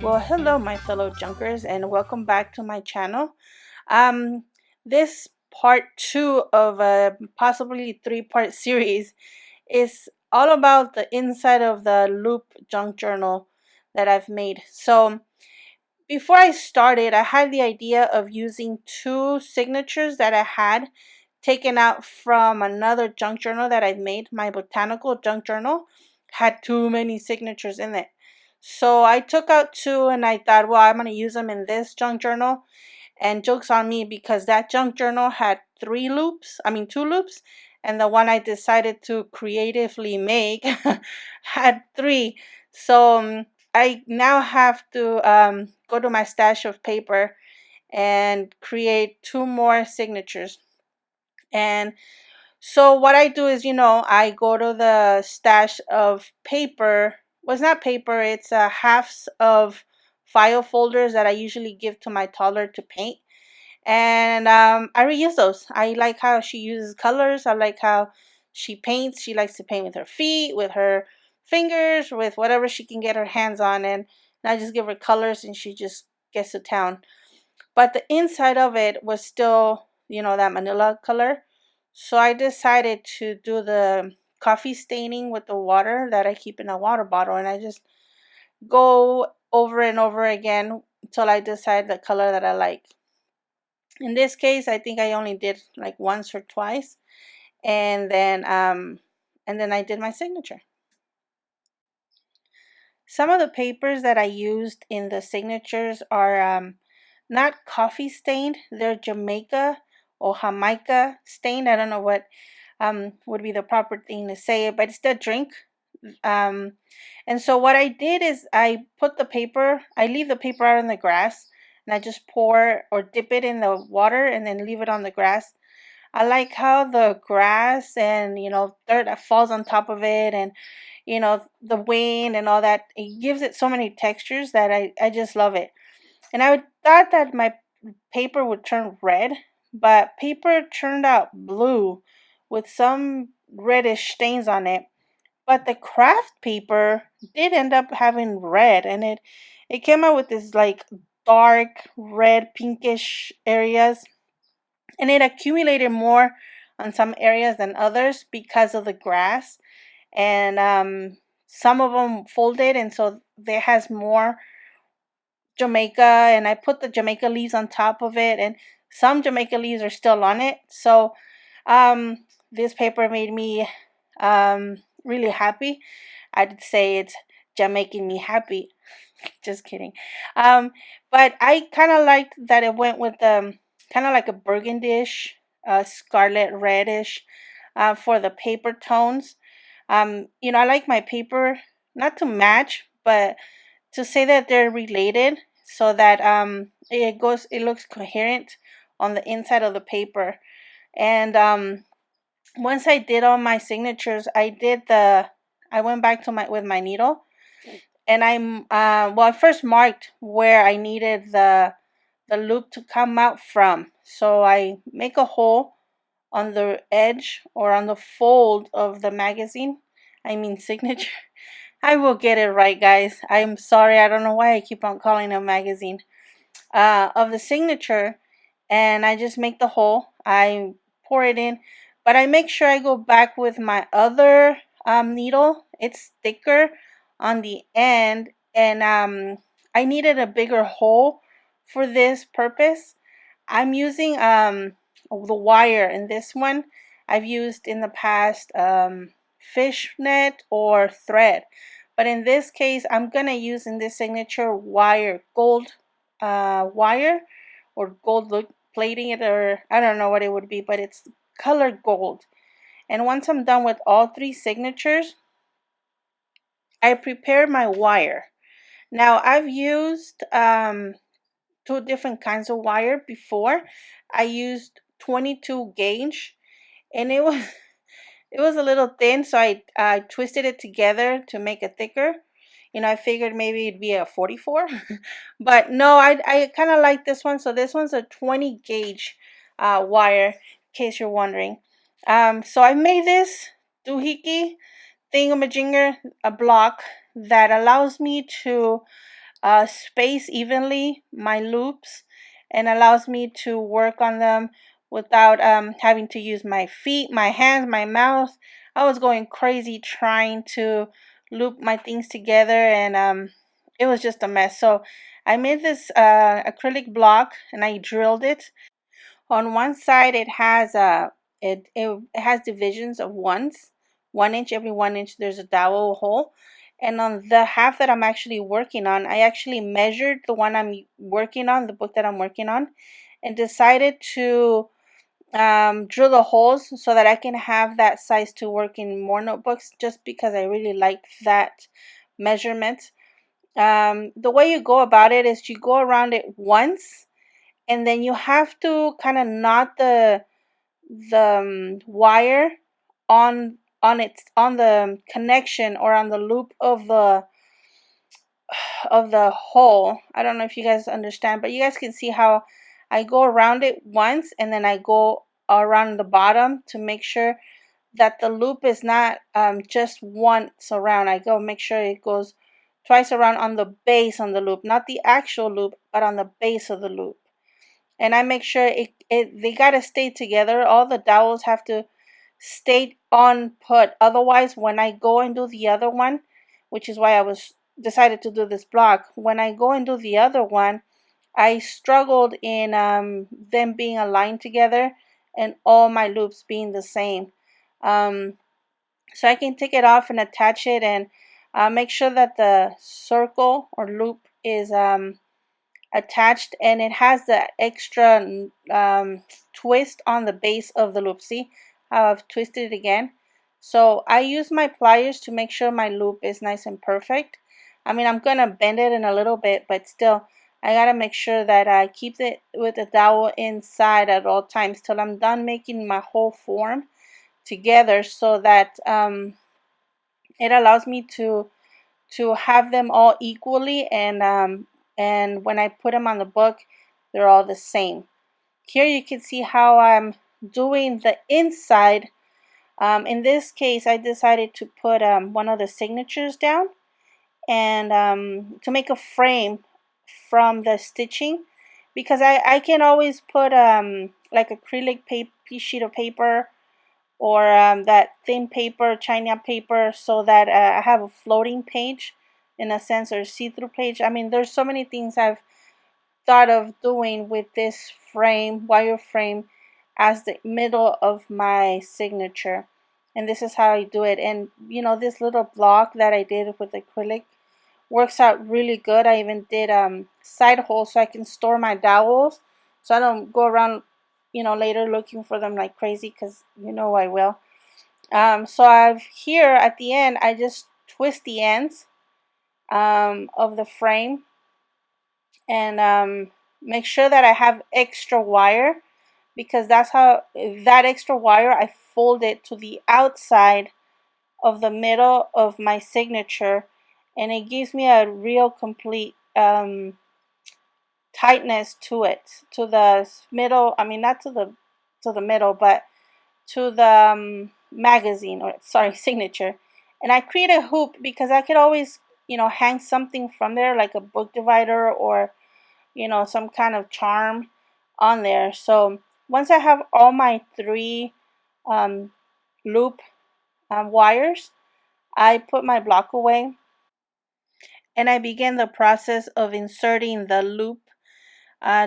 Well, hello, my fellow junkers, and welcome back to my channel. Um, this part two of a possibly three-part series is all about the inside of the Loop junk journal that I've made. So, before I started, I had the idea of using two signatures that I had taken out from another junk journal that I've made. My botanical junk journal had too many signatures in it. So I took out two and I thought, well, I'm going to use them in this junk journal. And joke's on me because that junk journal had two loops. And the one I decided to creatively make had three. So I now have to go to my stash of paper and create two more signatures. And so what I do is, I go to the stash of paper. Well, it's not paper, it's halves of file folders that I usually give to my toddler to paint. And I reuse those. I like how she uses colors. I like how she paints. She likes to paint with her feet, with her fingers, with whatever she can get her hands on. And I just give her colors and she just gets to town. But the inside of it was still, that manila color. So I decided to do the coffee staining with the water that I keep in a water bottle. And I just go over and over again until I decide the color that I like. In this case, I think I only did like once or twice. And then I did my signature. Some of the papers that I used in the signatures are not coffee stained. They're Jamaica or Jamaica stained. I don't know what would be the proper thing to say it, but it's the drink. Um, and so what I did is I leave the paper out in the grass, and I just pour or dip it in the water and then leave it on the grass. I like how the grass and dirt that falls on top of it, and the wind and all that, it gives it so many textures that I just love it. And thought that my paper would turn red, but paper turned out blue with some reddish stains on it. But the craft paper did end up having red, and it came out with this like dark red pinkish areas, and it accumulated more on some areas than others because of the grass. And some of them folded, and so there has more Jamaica, and I put the Jamaica leaves on top of it, and some Jamaica leaves are still on it. So this paper made me really happy. I'd say it's Jamaican me happy. Just kidding. Um, but I kind of liked that it went with kind of like a burgundish, scarlet reddish, for the paper tones. I like my paper not to match, but to say that they're related, so that it looks coherent on the inside of the paper. And once I did all my signatures, I went back to my with my needle, and I first marked where I needed the loop to come out from. So I make a hole on the edge or on the fold of the magazine. I mean signature. I will get it right, guys. I'm sorry. I don't know why I keep on calling it a magazine. Of the signature, and I just make the hole. I pour it in, but I make sure I go back with my other needle. It's thicker on the end, and I needed a bigger hole for this purpose. I'm using the wire in this one. I've used in the past fishnet or thread, but in this case I'm gonna use in this signature wire, gold wire, or gold look plating it, or I don't know what it would be, but it's colored gold. And once I'm done with all three signatures, I prepare my wire. Now I've used two different kinds of wire before. I used 22 gauge, and it was it was a little thin, so I twisted it together to make it thicker. I figured maybe it'd be a 44, but no, I kind of like this one. So this one's a 20 gauge wire, in case you're wondering. So I made this doohickey thingamajinger, a block that allows me to space evenly my loops and allows me to work on them without having to use my feet, my hands, my mouth. I was going crazy trying to loop my things together, and it was just a mess. So I made this acrylic block and I drilled it. On one side, it has divisions of ones, 1 inch. Every 1 inch, there's a dowel hole. And on the half that I'm actually working on, I actually measured the one I'm working on, the book that I'm working on, and decided to drill the holes so that I can have that size to work in more notebooks, just because I really like that measurement. The way you go about it is you go around it once, and then you have to kind of knot the wire on the connection or on the loop of the hole. I don't know if you guys understand, but you guys can see how I go around it once and then I go around the bottom to make sure that the loop is not just once around. I go make sure it goes twice around on the base on the loop, not the actual loop, but on the base of the loop. And I make sure it they gotta stay together. All the dowels have to stay on put. Otherwise, when I go and do the other one, which is why I was decided to do this block, when I go and do the other one, I struggled in them being aligned together and all my loops being the same. Um, so I can take it off and attach it, and make sure that the circle or loop is attached, and it has the extra twist on the base of the loop. See how I've twisted it again? So I use my pliers to make sure my loop is nice and perfect. I mean, I'm gonna bend it in a little bit, but still I gotta make sure that I keep it with the dowel inside at all times till I'm done making my whole form together, so that it allows me to have them all equally, and when I put them on the book, they're all the same. Here you can see how I'm doing the inside. In this case, I decided to put one of the signatures down, and to make a frame from the stitching, because I can always put like acrylic paper, sheet of paper, or that thin paper, China paper, so that I have a floating page in a sense, or see-through page. I mean, there's so many things I've thought of doing with this frame, wire frame, as the middle of my signature. And this is how I do it. And this little block that I did with acrylic works out really good. I even did side holes so I can store my dowels, so I don't go around later looking for them like crazy, because I will. So I've here at the end, I just twist the ends of the frame, and make sure that I have extra wire, because that's how that extra wire I fold it to the outside of the middle of my signature, and it gives me a real complete tightness to it, to the middle. I mean, not to the middle, but to the magazine, or sorry, signature. And I create a hoop because I could always hang something from there, like a book divider, or some kind of charm on there. So once I have all my three um, loop wires, I put my block away, and I begin the process of inserting the loop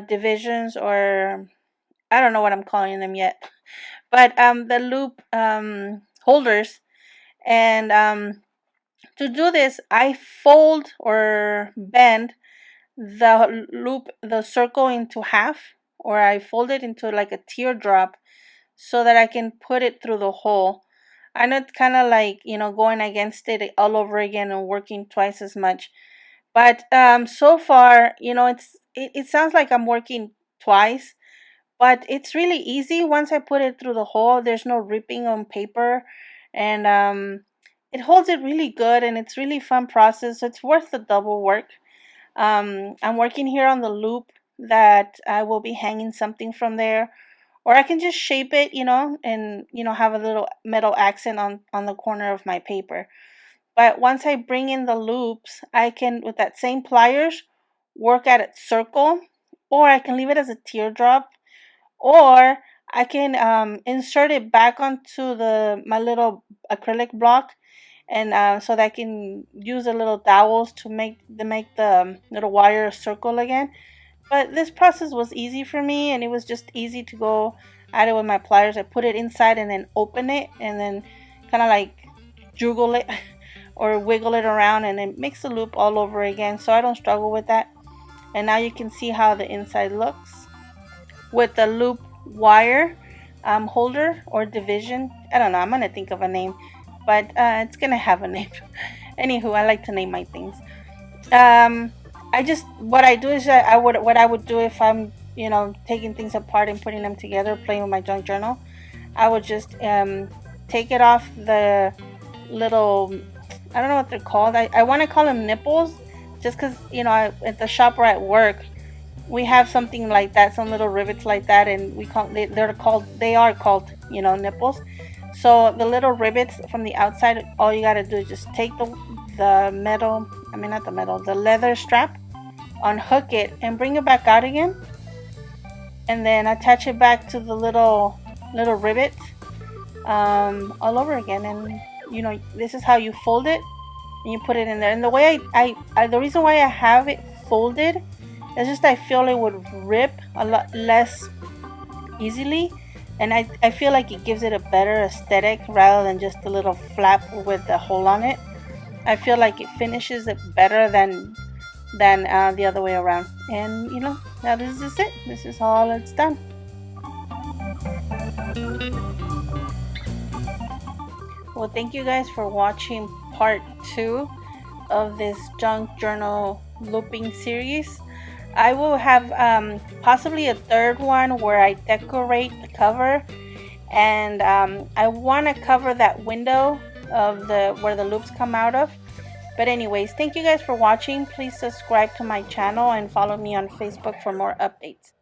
divisions, or I don't know what I'm calling them yet, but the loop holders. And to do this, I fold or bend the loop, the circle, into half, or I fold it into like a teardrop, so that I can put it through the hole. I know it's kind of like going against it all over again and working twice as much, but so far it sounds like I'm working twice, but it's really easy once I put it through the hole. There's no ripping on paper, and it holds it really good, and it's really fun process. So it's worth the double work. I'm working here on the loop that I will be hanging something from there, or I can just shape it, and have a little metal accent on the corner of my paper. But once I bring in the loops, I can, with that same pliers, work at it circle, or I can leave it as a teardrop, or I can insert it back onto my little acrylic block, and so that I can use the little dowels to make the little wire circle again. But this process was easy for me, and it was just easy to go at it with my pliers. I put it inside and then open it, and then kind of like juggle it or wiggle it around, and it makes the loop all over again. So I don't struggle with that. And now you can see how the inside looks with the loop wire holder or division. I don't know. I'm gonna think of a name, but it's gonna have a name. Anywho, I like to name my things. Um, I just what I do is what I would do if I'm taking things apart and putting them together, playing with my junk journal. I would just take it off the little, I don't know what they're called. I want to call them nipples, just because at the shop where I work, we have something like that, some little rivets like that, and they are called nipples. So the little rivets from the outside, all you gotta do is just take the metal, I mean not the metal, the leather strap, unhook it, and bring it back out again, and then attach it back to the little rivet all over again. And this is how you fold it, and you put it in there. And the way the reason why I have it folded is just I feel it would rip a lot less easily, and I feel like it gives it a better aesthetic rather than just a little flap with a hole on it. I feel like it finishes it better than the other way around. And now this is it. This is all it's done. Well, thank you guys for watching part 2 of this junk journal looping series. I will have possibly a third one where I decorate the cover, and I want to cover that window of where the loops come out of. But anyways, thank you guys for watching. Please subscribe to my channel and follow me on Facebook for more updates.